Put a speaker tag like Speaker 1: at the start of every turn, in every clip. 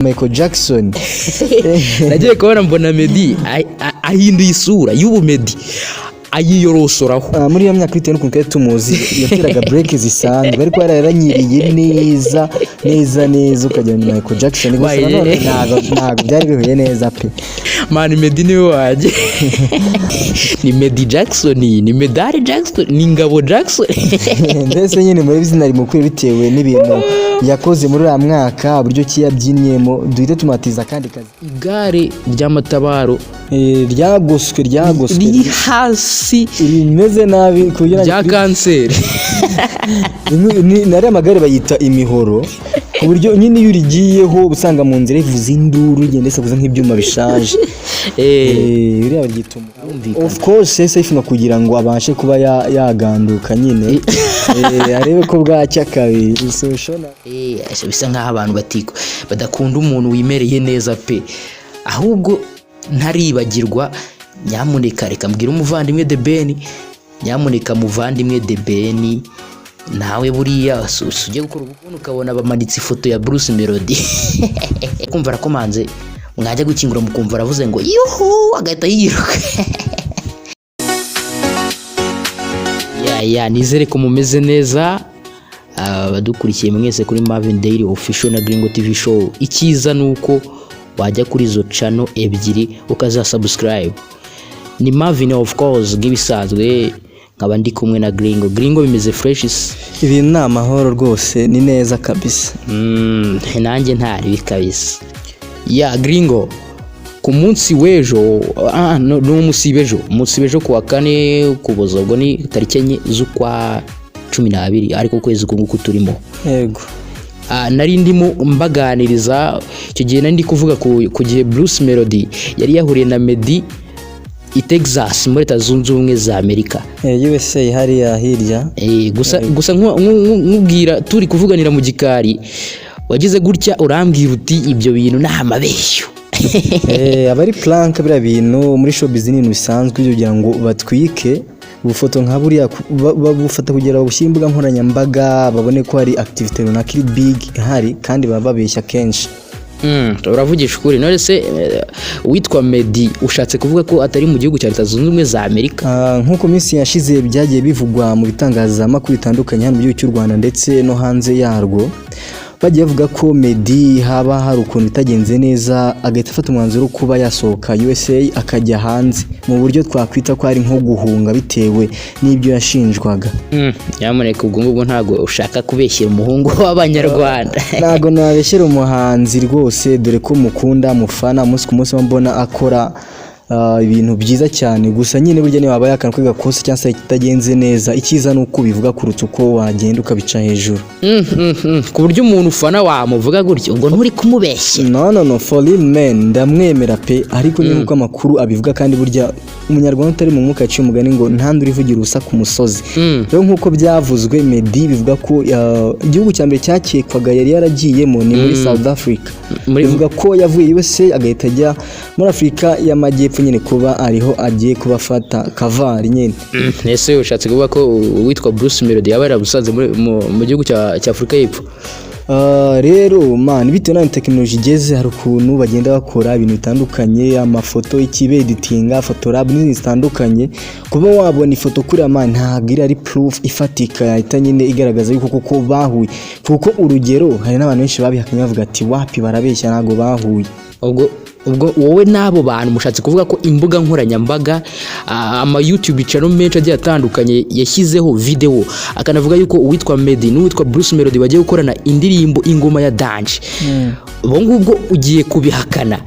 Speaker 1: Michael Jackson.
Speaker 2: Nagiye kubona mbona Meddy ahinduye isura y'ubu Meddy ayiyorosoraho
Speaker 1: muri iyo myaka bitewe n'ukuntu twari tumuzi yateraga break zisanzwe ariko yaranyiriye neza ukajya mu Michael Jackson gusa none ntago byari bihuye neza pe.
Speaker 2: Man Meddy niwe waje ni Meddy Jackson ni Meddy Jackson ni Ngabo Jackson
Speaker 1: ndetse nyine muri bizina rimukwiye bitewe n'ibintu yakoze muri uriya mwaka buryo ki yabyinyemo duhita tumatiza kandi kazi.
Speaker 2: Igare ry'amatabaro
Speaker 1: ryagoswe
Speaker 2: riri hasi
Speaker 1: rimeze nabi kugira
Speaker 2: ya kanseri
Speaker 1: nari amagare bayita imihoro ku buryo nyine iyo urigiyeho usanga mu nzira ivuza induru ugenda kuza nk'ibyuma bishaje uriya bagituma of course safe no kugira ngo abashe kuba yaganduka nyine arebe ko bwacya kabiri soshona
Speaker 2: bisa nkaho abantu badakunda umuntu wimereye neza pe ahubwo ntaribagirwa nyamuneka reka mbwira umuvandimwe The Ben nyamuneka muvandimwe The Ben nawe buriya ujye gukora ubukunu ukabona bamanitse ifoto ya Bruce Melody kumva rakomanze mwajya gukingura mukumva aravuze ngo yuhu agahita yiruka nizere ko mumeze neza abadukurikiye mwese kuri Mavin Daily Official na Gringo TV Show. Ikiza nuko wajya kuri izo channel ebyiri ukaza subscribe. Ni Mavin of course gibisanzwe nkaba ndi kumwe na Gringo bimeze fresh
Speaker 1: ibi ni amahoro rwose ni neza kabisa.
Speaker 2: Nanjye ntari kabisa Gringo ku munsi wejo no munsi bejo kuwa kane kuboza ubwo ni tariki 4 z'ukwa 12 ariko kwezi kunguku turimo.
Speaker 1: Yego
Speaker 2: nari ndimo mbaganiriza icyo gihe nandi kuvuga ku gihe Bruce Melody yari yahuriye na Meddy i Texas muri Leta Zunze Ubumwe za Amerika
Speaker 1: USA hariya hirya
Speaker 2: gusa nkubwira turi kuvuganira mu gikari wagize gutya urambwira uti ibyo bintu n'amabeshyo
Speaker 1: abari plank bira bintu muri showbiz n'ibintu bisanzwe kugira ngo batwike ubufoto nka buriya babufata kugira ubushyimbuga nkoranyambaga babone ko hari activity runaka iri big hari kandi baba babeshya kenshi.
Speaker 2: Uravugisha ukuri none se witwa Meddy ushatse kuvuga ko atari mu gihugu cya Leta Zunze Ubumwe za Amerika?
Speaker 1: Nkuko minsi yashize byagiye bivugwa mu bitangazamakuru bitandukanye hano mu gihugu cy'u Rwanda ndetse no hanze yarwo bagiye bavuga ko Meddy haba hari ukuntu bitagenze neza agahita afata umwanzuro kuba yasohoka USA akajya hanze mu buryo twakwita ko ari nko guhunga bitewe n'ibyo yashinjwaga.
Speaker 2: Nyamuneka ubwo ntago ushaka kubeshyira umuhungu w'Abanyarwanda.
Speaker 1: Ntago nabeshyira umuhanzi rwose dore ko mukunda mufana umunsi ku munsi mbona akora ibintu byiza cyane gusa nyine burya niba yakana kwiga kose cyangwa se kitagenze neza ikiza nuko bivuga kurutsa uko wagenda ukabica hejuru.
Speaker 2: Ku buryo umuntu ufana wamuvuga gutyo ngo nturi kumubeshya.
Speaker 1: No for real man ndamwemera pe ariko ni uko amakuru abivuga kandi burya umunyarwanda utari mu mwuka yaciye umugani ngo ntandure ivugira urusa ku musozi. Rero nkuko byavuzwe Meddy bivuga ko igihugu cya mbere cyakekwaga yari yaragiyemo ni muri South Africa. Bivuga ko yavuye USA agahita ajya muri Afrika y'Amajyepfo nyine kuba ariho agiye kubafata kavari nyine.
Speaker 2: Nese ushatse kuvuga ko witwa Bruce Melody yaba yarabusanze mu gihugu cya Afrika y'Epfo?
Speaker 1: Rero man bitewe na technology igeze hari ukuntu bagenda bakora ibintu bitandukanye amafoto ikibeditinga photolab n'izindi zitandukanye kuba wabona ifoto kuri man ntabwo ari proof ifatika yahita nyine igaragaza yuko koko bahuye kuko urugero hari n'abantu benshi babihakanye bavuga ati wapi barabeshya ntago bahuye.
Speaker 2: Ubwo wowe nabo bantu mushatse kuvuga ko imbuga nkoranyambaga ama YouTube channel menshi agiye atandukanye yashyizeho video akanavuga yuko uwitwa Meddy n'uwitwa Bruce Melody bagiye gukorana indirimbo ingoma ya dance bo ngubwo ugiye kubihakana?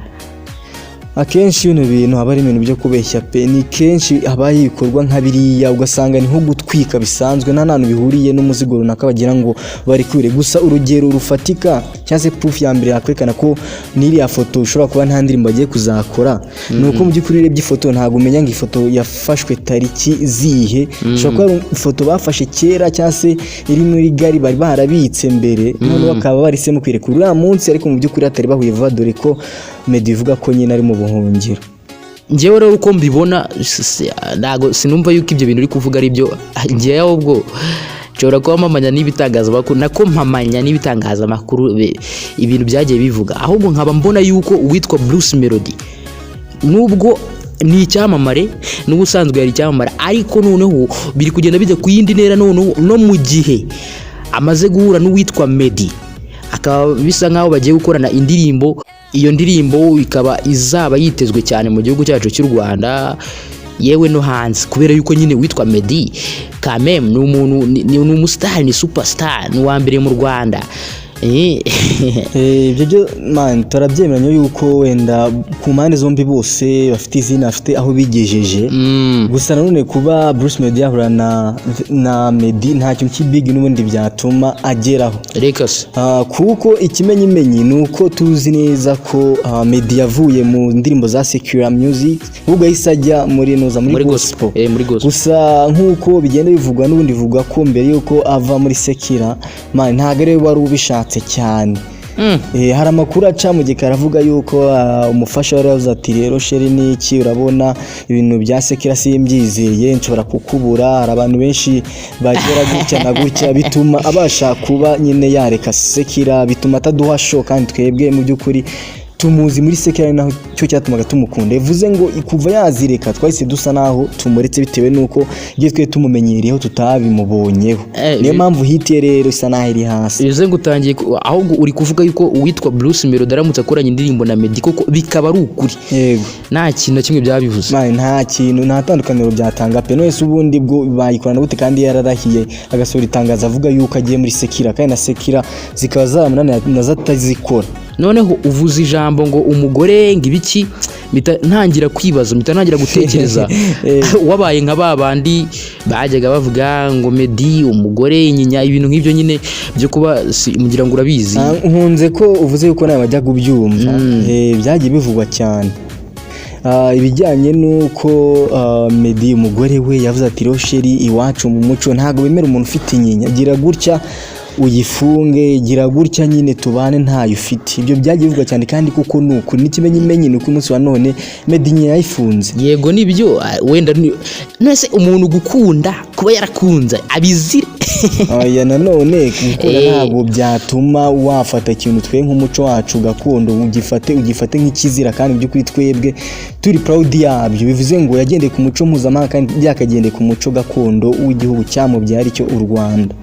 Speaker 1: Akenshi ibintu bintu haba ari ibintu byo kubeshya pe ni kenshi habaye ibikorwa nka biriya ugasanga ni nko gutwika bisanzwe nta nantu bihuriye n'umuzigo runaka bagira ngo bari kwire gusa urugero rufatika cyangwa se proof ya mbere yakwerekana ko n'iriya foto ushobora kuba nta ndirimbo bagiye kuzakora nuko mu by'ukuri urebye ifoto ntago umenya ngo ifoto yafashwe tariki zihe ushobora kuba ifoto bafashe kera cyangwa se iri muri gari bari barabitse mbere none bakaba barisemo kwirekura uriya munsi ariko mu by'ukuri atari bahuye vuba dore ko Meddy ivuga ko nyine ari mu buhungiro.
Speaker 2: Ngewe rero uko mbibona nago sinumva yuko ibyo bintu uri kuvuga ari byo ngiye ahubwo nshobora kuba mpamanya n'ibitangazamakuru nako mpamanya n'ibitangazamakuru ibintu byagiye bivuga, ahubwo nkaba mbona yuko uwitwa Bruce Melody nubwo ni icyamamare n'ubusanzwe yari icyamamare, ariko noneho biri kugenda bijya ku yindi ntera noneho no mu gihe amaze guhura n'uwitwa Meddy, akaba bisa nkaho bagiye gukorana indirimbo. Iyo ndirimbo ikaba izaba yitezwe cyane mu gihugu cyacu cy'u Rwanda yewe no hanze, kubera yuko nyine witwa Meddy kamem ni umuntu ni umustar, ni superstar, ni wa mbere mu Rwanda.
Speaker 1: Ibyo byo man turabyemeranya yuko wenda ku mpande zombi bose bafite izina, afite aho bigejeje. Gusa nanone kuba Bruce Melody yahura na Meddy nta kintu kibig n'ubundi byatuma ageraho,
Speaker 2: reka se
Speaker 1: kuko ikimenyimenyi nuko tuzi neza ko Meddy yavuye mu ndirimbo za secular music ubwo yisajya muri gospel. Gusa nkuko bigenda bivugwa n'ubundi bivugwa ko mbere yuko ava muri secular man ntago ari wari ubishatse cyane. Hari amakuru aca mu gikara avuga yuko umufasha wari yavuze ati rero sheri niki urabona ibintu bya sekira simbyizeye nshobora kukubura. Hari abantu benshi bagera gutya na gutya bituma abasha kuba nyine yareka sekira, bituma ataduha show kandi twebwe mu by'ukuri tumuzi muri sekira naho cyo cyatumaga tumukunda. Bivuze ngo kuva yazireka twahise dusa naho tumuretse bitewe nuko igihe twe tumumenyereyeho tutabimubonyeho. Niyo mpamvu hitiye rero isa naho iri hasi.
Speaker 2: Bivuze ngo utangiye ahubwo uri kuvuga yuko uwitwa Bruce Melody aramutse akoranye indirimbo na Meddy koko bikaba ari ukuri.
Speaker 1: Yego,
Speaker 2: nta kintu kimwe byabivuze.
Speaker 1: Nta kintu, nta tandukaniro byatanga pe. None ubundi bwo bayikorana gute kandi yararahiye agasora itangaza avuga yuko agiye muri sekira, kandi na sekira zikaba zamunana nazatazikora.
Speaker 2: Noneho uvuze ijambo ngo umugore ngibiki ntangira kwibaza, ntangira gutekereza wabaye nka babandi bajyaga bavuga ngo Meddy umugore inyinya, ibintu nk'ibyo nyine byo kuba mugira ngo urabizi.
Speaker 1: Nkunze ko uvuze yuko nawe bajya kubyumva. Byagiye bivugwa cyane ibijyanye nuko Meddy umugore we yavuze ati rosheri iwacu mu muco ntago bemera umuntu ufite inyinya, gira gutya uyifunge, gira gutya nyine tubane ntayo ufite. Ibyo byagiye bivugwa cyane kandi kuko nuko n'ikimenyimenyi nuko umunsi wa none Meddy nyine yayifunze.
Speaker 2: Yego nibyo wenda nese umuntu gukunda kuba yarakunze abizire.
Speaker 1: Oya nanone gukora ntabwo byatuma wafata ikintu twe nk'umuco wacu gakondo ugifate nk'ikizira, kandi byo kuri twebwe turi proud yabyo. Bivuze ngo yagendeye ku muco mpuzamahanga kandi yakagendeye ku muco gakondo w'igihugu cyamubyara icyo u Rwanda.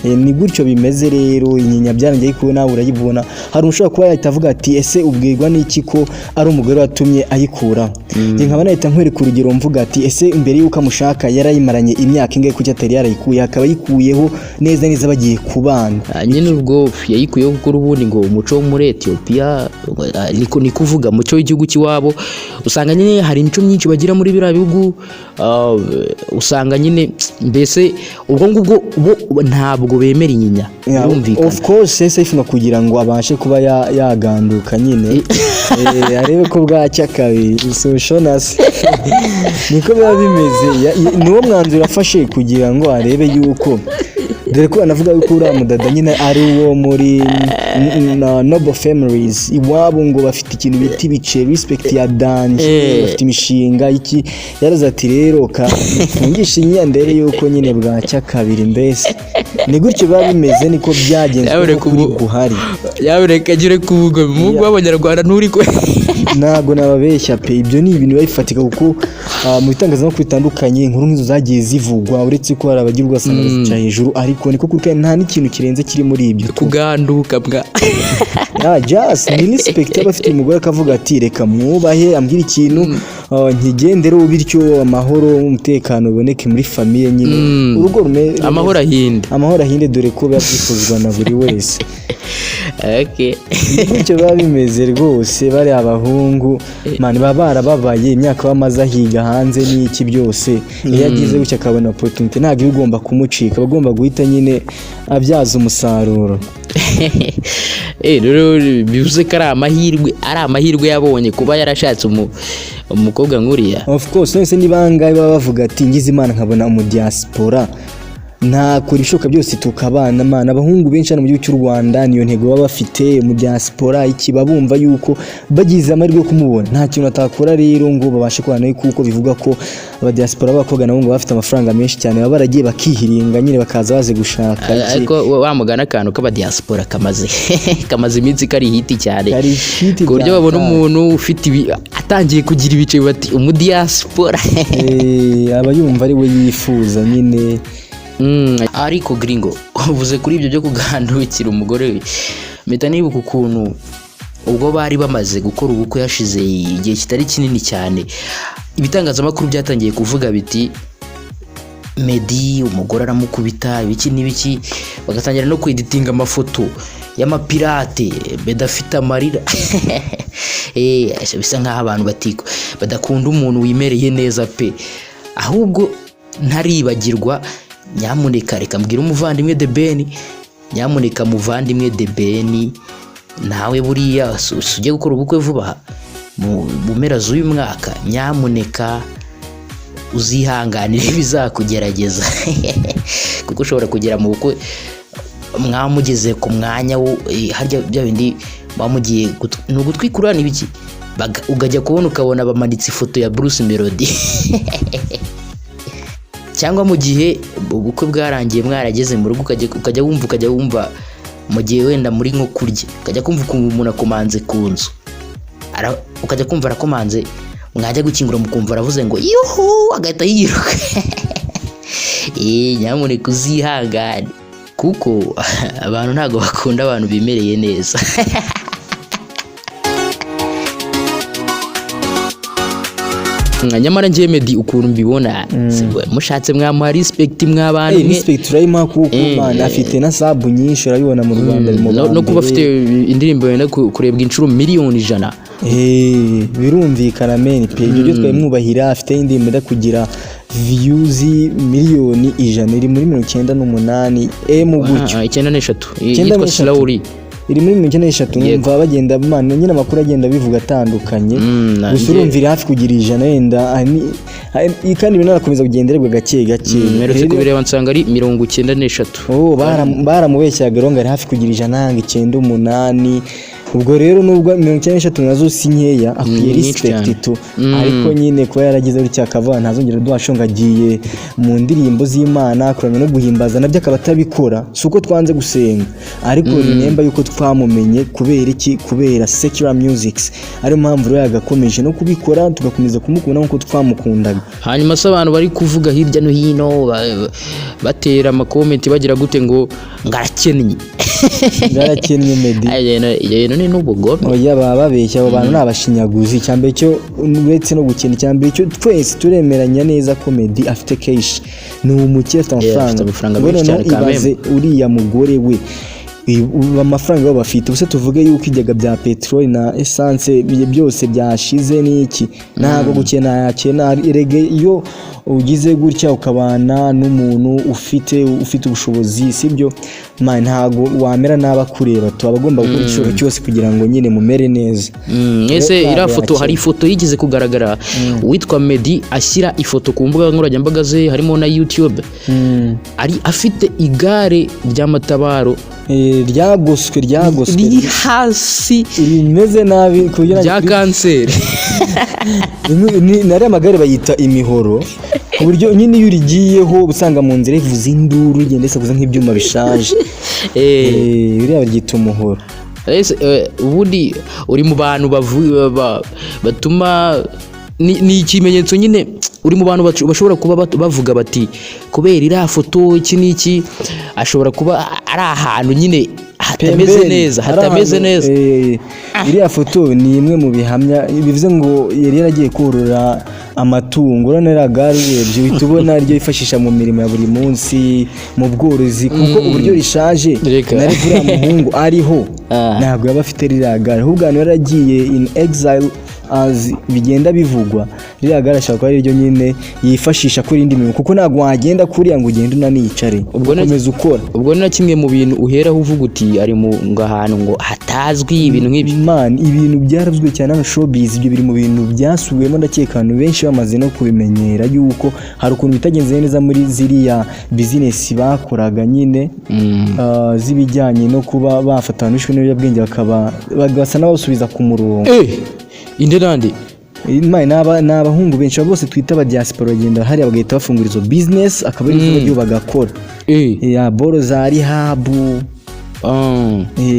Speaker 1: Ni gutyo bimeze rero. Inyinya byarangiye ko nawe urayibona. Hari ushobora kuba yahita avuga ati ese ubwirwa n'iki ko ari umugore watumye ayikuraho. Nkaba nahita nkwereka urugero mvuga ati ese imbere yuko amushaka yarayimaranye imyaka ingahe kuko atari yarayikuye, akaba yikuyeho neza bagiye kubana.
Speaker 2: Nyine ubwo yayikuyeho kuko ubundi ngo umuco wo muri Ethiopia ni kuvuga muco w'igihugu cy'iwabo, usanga nyine hari imico myinshi bagira muri biriya bihugu. Usanga nyine mbese ubwo ngubwo ntabwo bemera inyinya.
Speaker 1: Of course safe no kugira ngo abashe kuba yaganduka nyine arebe ko bwacya kabiri so shonasi niko biba bimeze. Niwo mwanzuro afashe kugira ngo arebe yuko dore ko anavuga yuko uriya mudada nyine ari uwo muri noble families iwabo ngo bafite ikintu bita ibice respect ya danje, bafite imishinga iki. Yaraza ati rero fungisha inyandere yuko nyine bwacya kabiri. Mbese ni gutyo biba bimeze, niko byagenze kuri guhari.
Speaker 2: Yabureka gire kuvuga mu b'Abanyarwanda nturi ko
Speaker 1: ntago nababeshya pe. Ibyo ni ibintu bifatika kuko mu bitangazamakuru bitandukanye inkuru nk'izo zagiye zivugwa, uretse ko hari abagira ugasanga bazica hejuru, ariko niko kuko nta n'ikintu kirenze kiri muri ibyo
Speaker 2: kuganduka bwa
Speaker 1: just ni respect abafite umugore akavuga ati reka mwubahe ambwira ikintu nkigendere bityo amahoro umutekano uboneke muri famille nyine urugo amahoro ahinde dore ko byifuzwa na buri wese.
Speaker 2: Okay.
Speaker 1: Bityo biba bimeze rwose. Bari abahungu mani baba barababaye imyaka bamaze ahiga hanze n'iki byose. Iyo agize gutya akabona opportunity ntabwo igomba kumucika, bagomba guhita nyine abyaza umusaruro.
Speaker 2: Rero bivuze ko ari amahirwe yabonye kuba yarashatse umukobwa nkuriya.
Speaker 1: Of course nese nibangaye baba bavuga ati ngize Imana nkabona mu diaspora nakora ibishoboka byose tukabana mana. Abahungu benshi hano mu gihugu cy'u Rwanda niyo ntego baba bafite mu diaspora iki, babumva yuko bagize amahirwe yo kumubona nta kintu atakora rero ngo babashe kubana nawe, kuko bivuga ko aba diaspora b'abakobwa nabo ngo bafite amafaranga menshi cyane, baba baragiye bakihiringa nyine bakaza baze gushaka.
Speaker 2: Ariko wamugana akantu k'aba diaspora kamaze iminsi kari hiti cyane, ku buryo babona umuntu ufite atangiye kugira ibice bati umu diaspora
Speaker 1: aba yumva ari we yifuza nyine.
Speaker 2: Ariko gringo uvuze kuri ibyo byo kugandukira umugore we, mpita nibuka ukuntu ubwo bari bamaze gukora ubukwe yashize igihe kitari kinini cyane, ibitangazamakuru byatangiye kuvuga biti MEDDY umugore aramukubita ibiki n'ibiki, bagatangira no kweditinga amafoto y'amapirate MEDDY afite amarira bisa nk'aho abantu badakunda umuntu wimereye neza pe. Ahubwo ntaribagirwa, nyamuneka reka mbwira umuvandimwe The Ben, nyamuneka muvandimwe The Ben, nawe buriya ujye gukora ubukwe vuba mu mpera z'uyu mwaka, nyamuneka uzihanganire bizakugerageza kuko ushobora kugera mu bukwe mwamugeze ku mwanya harya bya bindi bamugiye no gutwikurana ibiki, ugajya ukabona bamanitse ifoto ya Bruce Melody cyangwa mu gihe ubukwe bwarangiye mwarageze mu rugo ukajya wumva mu gihe wenda muri nko kurya ukajya kumva umuntu akomanze ku nzu, ukajya kumva arakomanze, mwajya gukingura mukumva aravuze ngo yuhu, agahita yiruka nyamuneka uzihangane kuko abantu ntago bakunda abantu bimereye neza nyamara njye MEDDY ukuntu mbibona mushatse mwamuha respect mw'abantu
Speaker 1: respect turayima kuko mana afite na sabu nyinshi urabibona mu Rwanda
Speaker 2: no kuba afite indirimbo yenda kurebwa inshuro miliyoni 100
Speaker 1: birumvikana men pe ibyo twamwubahira, afite indirimbo da kugira views miliyoni 100 iri muri 98 mu gutyo
Speaker 2: 93 yitwa Slowly
Speaker 1: iri muri 93 numva bagenda mana nyine amakuru agenda bivuga atandukanye, gusa urumvira hafi kugira 100 yenda kandi binarakomeza kugendererwa gake
Speaker 2: meretse kubireba nsanga ari 93.
Speaker 1: Baramubeshyaga ronga ari hafi kugira 198. Ubwo rero nubwo 93 nazo si nkeya, akwiye respect to, ariko nyine kuba yaragize gutya akava ntazongera duhashongagiye mu ndirimbo z'Imana kuramya no guhimbaza nabyo akaba atabikora, suko twanze gusenga, ariko nemba yuko twamumenye kubera iki, kubera secular musics, ari mpamvu rero yagakomeje no kubikora tugakomeza kumukunda nkuko twamukundaga.
Speaker 2: Hanyuma se abantu bari kuvuga hirya no hino batera ama comment bagira gute ngo ngarakennye
Speaker 1: ngarakennye MEDDY
Speaker 2: n'ubugome,
Speaker 1: oya baba babeshya abo bantu n'abashinyaguzi. Cyambere cyo uretse no gukena, cyambere cyo twese turemeranya neza ko MEDDY afite cash, ni umukire afite amafaranga menshi cyane kandi uriya mugore we amafaranga baba bafite. Ubuse tuvuge yuko ijyaga bya petrol na essence byose byashize n'iki, ntabwo gukena yakena rege iyo ugize gutya ukabana n'umuntu ufite ubushobozi, sibyo ntago wamera naba kureba, to abagomba gukora icyoro cyose kugira ngo nyine mumere neza.
Speaker 2: Ese ira foto, hari ifoto yigeze kugaragara witwa MEDDY ashyira ifoto ku mbuga nkoranyambaga ze harimo na YouTube, ari afite igare ry'amatabaro ryagoswe
Speaker 1: riri
Speaker 2: hasi
Speaker 1: rimeze nabi kugira
Speaker 2: rya kanseri
Speaker 1: nari amagare bayita imihoro, ku buryo nyine iyo urigiyeho usanga mu nzira ivuza induru ugenda isakuza nk'ibyuma bishaje, biriya baryita umuhoro.
Speaker 2: Ubundi uri mu bantu batuma ni ikimenyetso nyine, uri mu bantu bashobora kuba bavuga bati kubera iriya foto iki n'iki ashobora kuba ari ahantu nyine hatameze neza.
Speaker 1: Iriya foto ni imwe mu bihamya bivuze ngo yari yaragiye korora amatungo, urabona gare urebye uhita ubona ryo yifashisha mu mirimo ya buri munsi mu bworozi, kuko uburyo rishaje nari kuri muhungu ariho ntabwo yaba afite ririya gare, ahubwo yaragiye in exile bigenda bivugwa ririya gare ashaka ko ari ryo nyine yifashisha kuri indi mirimo kuko ntabwo wagenda kuriya ngo ugende unanicare ukomeza ukora
Speaker 2: ubwo ni na kimwe mu bintu uheraho uvuga uti ari mu ahantu ngo hatazwi ibintu nk'ibyo
Speaker 1: man ibintu byaravuzwe cyane n'abashowbiz ibyo biri mu bintu byasubiwemo ndakeka abantu benshi bamaze no kubimenyera yuko hari ukuntu bitagenze neza muri ziriya business bakoraga nyine zibijyanye no kuba bafatanishwe n'ibiyobyabwenge bagasa n'abasubiza ku murongo
Speaker 2: inde nande
Speaker 1: n'abahungu benshi bose twita aba diaspora bagenda hariya bagahita bafungura izo business akaba ari zo byo bagakora boro za rehab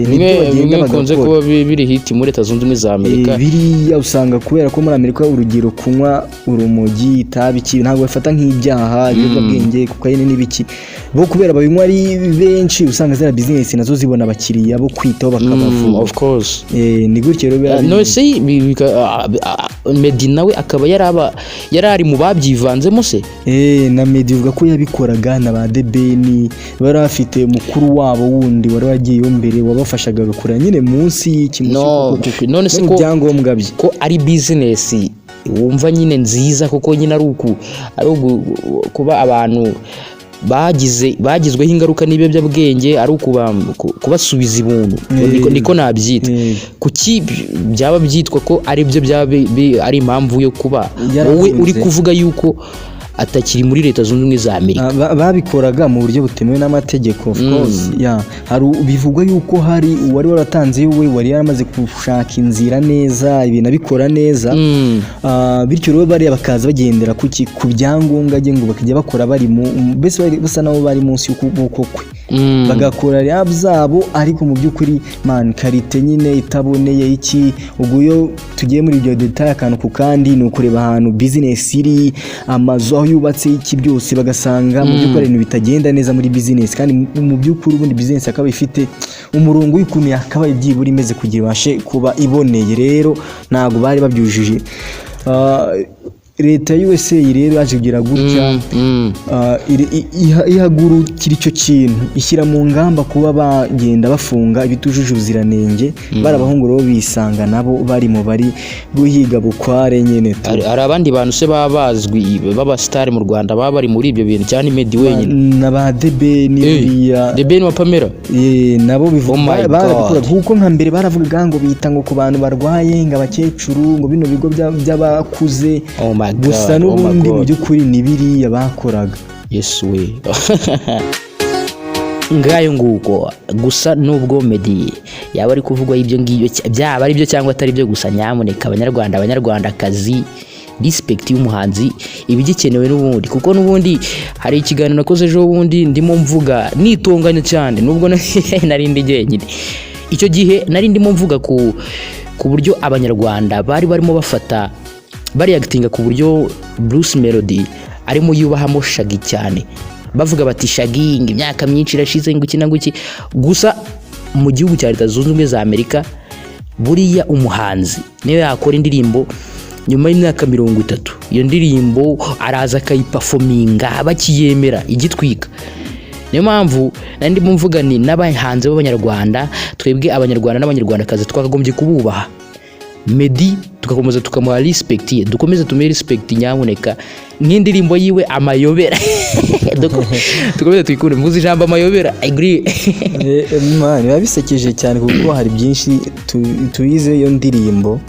Speaker 2: bimwe bikunze kuba biri hiti muri Leta Zunze Ubumwe za Amerika
Speaker 1: biriya usanga kubera ko muri Amerika urugero kunywa urumogi itabi ntabwo bafata nk'ibyaha ibiyobyabwenge kokayine n'ibiki bo kubera babinywa ari benshi usanga zira business nazo zibona abakiriya bo kwitaho bakabavura
Speaker 2: of course
Speaker 1: ni gutyo rero
Speaker 2: no se Meddy nawe akaba yarari mu babyivanzemo se
Speaker 1: na Meddy uvuga ko yabikoraga na ba Debeni bari afite mukuru wabo wundi wari wagiyeyo mbere wabafashaga gakora nyine munsi y'ikimusi
Speaker 2: none se ko
Speaker 1: byangombwa bye
Speaker 2: ko ari business wumva nyine nziza kuko nyine ari kuba abantu bagizweho ingaruka n'ibiyobyabwenge ari kubasubiza ibuntu niko nabyita kuki byaba byitwa ko ari byo ari impamvu yo kuba wowe uri kuvuga yuko atakiri muri Leta Zunze Ubumwe za Amerika
Speaker 1: babikoraga mu buryo butemewe n'amategeko of course hari bivugwa yuko hari uwari waratanze we wari yaramaze gushaka inzira neza ibintu abikora neza bityo rero bari bakaza bagendera ku byangombwa ngo bakajya bakora bari basa nabo bari munsi y'ukuboko kwe bagakora rya zabo ariko mu by'ukuri man karite nyine itaboneye iki ubwo yo tugiye muri ibyo detail akantu ku kandi ni ukureba ahantu business iri amazu aho yubatse iki byose bagasanga mu by'ukuri ibintu bitagenda neza muri business kandi mu by'ukuri ubundi business akaba ifite umurongo w'ikuntu yakaba ibyibura imeze kugira ibashe kuba iboneye rero ntago bari babyujije Leta y'USA rero yaje kugira gutya ihagurukira icyo kintu ishyira mu ngamba kuba bagenda bafunga ibitujuje ubuziranenge barabahungu rero bisanga nabo bari mu bari guhiga bukware nyene
Speaker 2: hari abandi bantu se babazwi baba star mu Rwanda baba bari muri ibyo bintu cyane Meddy wenyine
Speaker 1: naba Debeni buriya
Speaker 2: Debeni wa Pamela
Speaker 1: nabo bivuga barabikora kuko nka mbere baravuga ngo bita ngo ku bantu barwaye ngo abakecuru ngo bino bigo by'abakuze gusa n'ubundi mu by'ukuri ni biriya bakoraga
Speaker 2: Yesu we ngayo nguko gusa nubwo Meddy yaba ari kuvugwa ibyo ngibyo byaba ari byo cyangwa atari byo gusa nyamuneka abanyarwandakazi respect y'umuhanzi ibigikenewe n'ubundi kuko n'ubundi hari ikiganiro nakoze ejo bundi ndimo mvuga nitonganya cyane nubwo nari ndi jyenyine icyo gihe nari ndimo mvuga ku buryo abanyarwanda bari barimo bafata bariactinga ku buryo Bruce Melody arimo yubahamo Shaggy cyane bavuga bati Shaggy imyaka myinshi irashize nguki gusa mu gihugu cya Leta Zunze Ubumwe za Amerika buriya umuhanzi niyo yakora indirimbo nyuma y'imyaka 30 iyo ndirimbo araza akayiperforminga bakiyemera igitwika niyo mpamvu nandi mvuga ni n'abahanzi b'abanyarwanda twebwe abanyarwanda n'abanyarwandakazi twakagombye kububaha Meddy tugakomeza tukamuha respect ye dukomeze tumuhe respect nyamuneka n'indirimbo yiwe Amayobera dukomeze tuyikunde muzi ijambo Amayobera agree
Speaker 1: man babisekeje cyane kuko hari byinshi tuyize iyo ndirimbo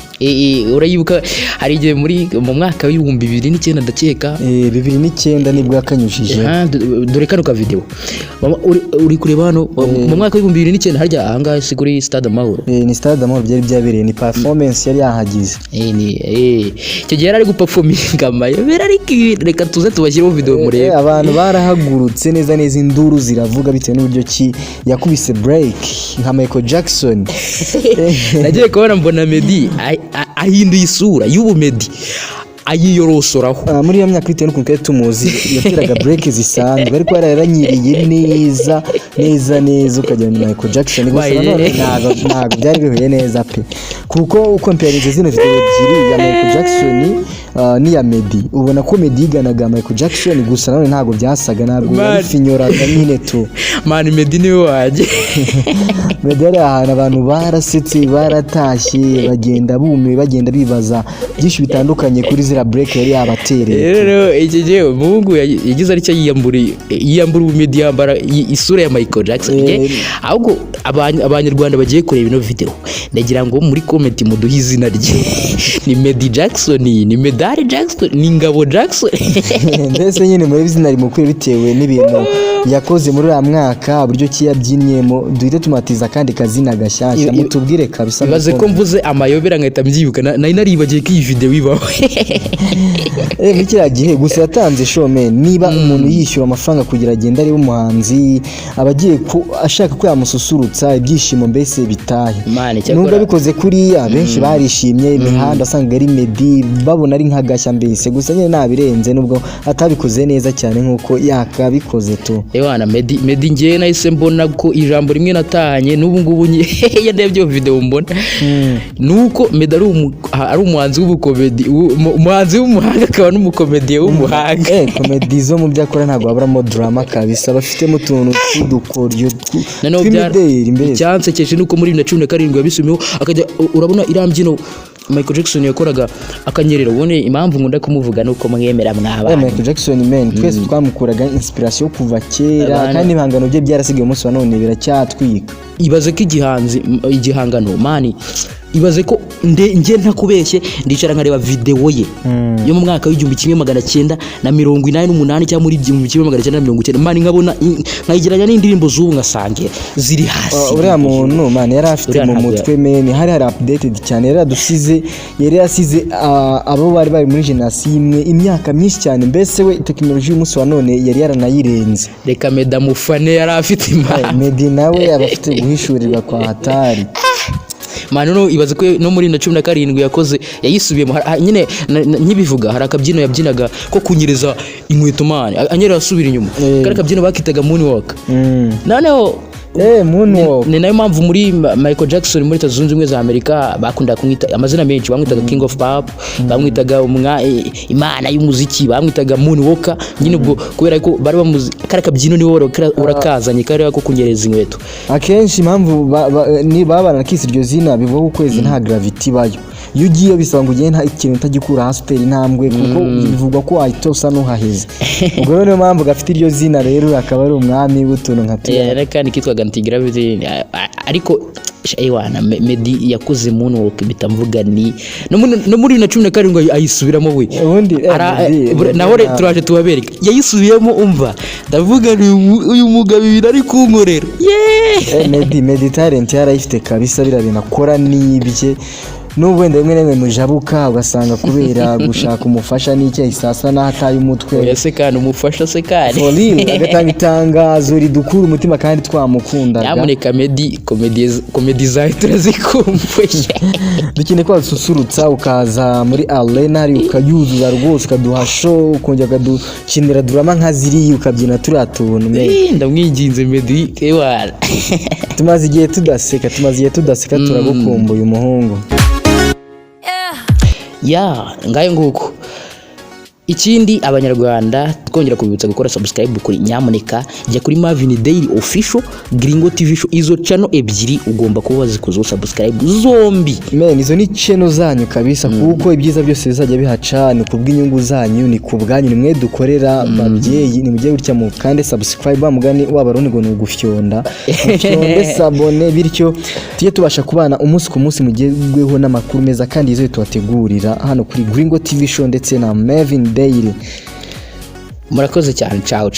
Speaker 2: urayibuka hari igihe mu mwaka w'ibihumbi 2009 ndakeka
Speaker 1: 2009 nibwo yakanyushije
Speaker 2: dore kano ka video uri kureba hano mu mwaka w'ibihumbi 2009 harya ahangahe siguri Stade Amahoro
Speaker 1: ni Stade Amahoro byari byabereye ni performance yari yahagize
Speaker 2: icyo gihe yari ari guperforminga Amayobera ariko reka tuze tubashyireho video murebe
Speaker 1: abantu barahagurutse neza induru ziravuga bitewe n'uburyo ki yakubise break nka Michael Jackson
Speaker 2: nagiye kubona mbona Meddy ahinduye isura y'ubu Meddy ayiyorosoraho
Speaker 1: muri iyo myaka bitewe n'ukuntu tumuzi yateraga break zisanzwe ariko yaranyiriye neza ukajya na Michael Jackson gusa none ntabwo byari bihuye neza pe kuko uko mperize zino video ebyiri ya Michael Jackson niya Meddy ubona ko Meddy yiganaga Michael Jackson gusa none ntago byasaga ntabwo yafinyoraga nyine tu
Speaker 2: man Meddy niwe waje
Speaker 1: Meddy ari ahantu abantu barasetse baratashye bagenda bume bagenda bibaza byinshi bitandukanye kuri zira break yari yabatereye
Speaker 2: rero iki gihe umuhungu yagize ari cyo yiyambura Meddy yambara isura ya Michael Jackson ahubwo abanyarwanda bagiye kureba ino video ndagira ngo muri comment muduhe izina rye ni Meddy Jackson ni Meddy Jackson ni Ngabo Jackson
Speaker 1: mbese nyine muri izina rimukwiye bitewe n'ibintu yakoze muri uriya mwaka uburyo ki yabyinnyemo duhite tumatiza kandi kazina gashyashya mutubwire kabisa
Speaker 2: bibaze ko mvuze Amayobera nkahita mbyibuka nari naribagiye ko iyi video ibaho
Speaker 1: bikira gihe gusa yatanze showman niba umuntu yishyura amafaranga kugira agende ari umuhanzi abagiye ashaka ko yamususurutsa ibyishimo mbese bitahe nubwo bikoze kuriya benshi barishimye imihanda asanga ari Meddy babona ari nkagashya mbese gusa nyine nabirenze nubwo atabikoze neza cyane nkuko yakabikoze tu
Speaker 2: ewana Meddy ngiye nahise mbona ko ijambo rimwe natahanye n'ubu ngubu ndebye video mbona nuko Meddy ari umuhanzi w'ubukomedi umuhanzi w'umuhanga akaba n'umukomediye w'umuhanga
Speaker 1: komedi zo mu byakora ntabwo baburamo drama kabisa bafitemo utuntu tw'udukoryo tw'imideli mbere
Speaker 2: icyansekeje nuko muri 2017 yabisumiyeho akajya urabona irambyino Michael Jackson yakoraga akanyerera ubone impamvu nkunda kumuvuga nuko mwemera mwaba
Speaker 1: Michael Jackson man twese twamukuraga inspiration kuva kera kandi ibihangano bye byarasigaye umunsi wa none biracyatwika
Speaker 2: ibaze ko igihangano mani ibaze ko nge ntakubeshye ndicara nkareba video ye yo mu mwaka w'1988 cyangwa muri 1990 mani nkabona nkayigeranya n'indirimbo z'ubu ngasange ziri hasi
Speaker 1: uriya muntu mani yari afite mu mutwe meni hari updated cyane yari yasize abo bari muri generation imwe imyaka myinshi cyane mbese we technology y'umunsi wa none yari yaranayirenze
Speaker 2: reka Meddy mufane yari afite
Speaker 1: Meddy nawe abafite guhishurirwa kwa hatari
Speaker 2: mano no ibaze ko no muri 2017 yakoze yayisubiyemo nyine nkibivuga hari akabyino yabyinaga ko kunyereza inkweto mani anyerera asubira inyuma kare akabyino bakitaga moonwalk noneho
Speaker 1: moonwalk
Speaker 2: ni nayo mpamvu muri Michael Jackson muri Leta Zunze Ubumwe za Amerika bakunda kumwita amazina menshi bamwitaga King of Pop bamwitaga imana y'umuziki bamwitaga moonwalker nyine ubwo kubera ko bari bamuzi kare akabyino niwe urakazanye kare ko kunyereza inkweto
Speaker 1: akenshi impamvu ni babana kisi iryo zina bivuga ko kwezi nta gravity bayo iyo ugiye bisaba ngo ugende ikintu utagikura hospital intambwe kuko bivugwa ko ahitosa no haheze ubwo niyo mpamvu gafite iryo zina rero akaba ari umwami w'utuntu nka tuya
Speaker 2: kandi kitwaga anti-gravity ariko ewana Meddy yakoze moonwalk bitamvuga ni no muri 2017 ayisubiramo we naho turaje tubabereka yayisubiyemo umva ndavuga uyu mugabo ibintu ari kunkorera
Speaker 1: Meddy talent yarayifite kabisa birabina akora nibye n'ubu wenda rimwe n'imwe mujabuka ugasanga kubera gushaka umufasha n'icyo isasa n'ahataye umutwe
Speaker 2: ese kandi umufasha se kandi
Speaker 1: agatanga itangazo ridukura umutima kandi twamukundaga
Speaker 2: nyamuneka Meddy komedi zawe turazikumbuye
Speaker 1: dukeneye ko wasusurutsa ukaza muri arena ari ukayuzuza rwose ukaduha show ukongera ukadukinira drama nka ziriya ukabyina turiya tuntu
Speaker 2: ndamwinginze Meddy ewana
Speaker 1: tumaze igihe tudaseka turagukumbuye umuhungu
Speaker 2: ngayo nguko ikindi abanyarwanda twongera kubibutsa gukora subscribe kuri nyamuneka jya kuri Mavin Daily Official Gringo TV show izo channel ebyiri ugomba kuba wazikoze subscribe zombi
Speaker 1: izo ni channel zanyu kabisa kuko ibyiza byose bizajya bihaca ni kubw'inyungu zanyu ni kubwanyu nimwe dukorera babyeyi ni mujye gutya mu kandi subscribe bamugani wabarone ngo nugufyonda sabone bityo tujye tubasha kubana umunsi ku munsi mugezweho n'amakuru meza kandi izo tubategurira hano kuri Gringo TV show ndetse na Mavin Daily.
Speaker 2: Murakoze cyane ciao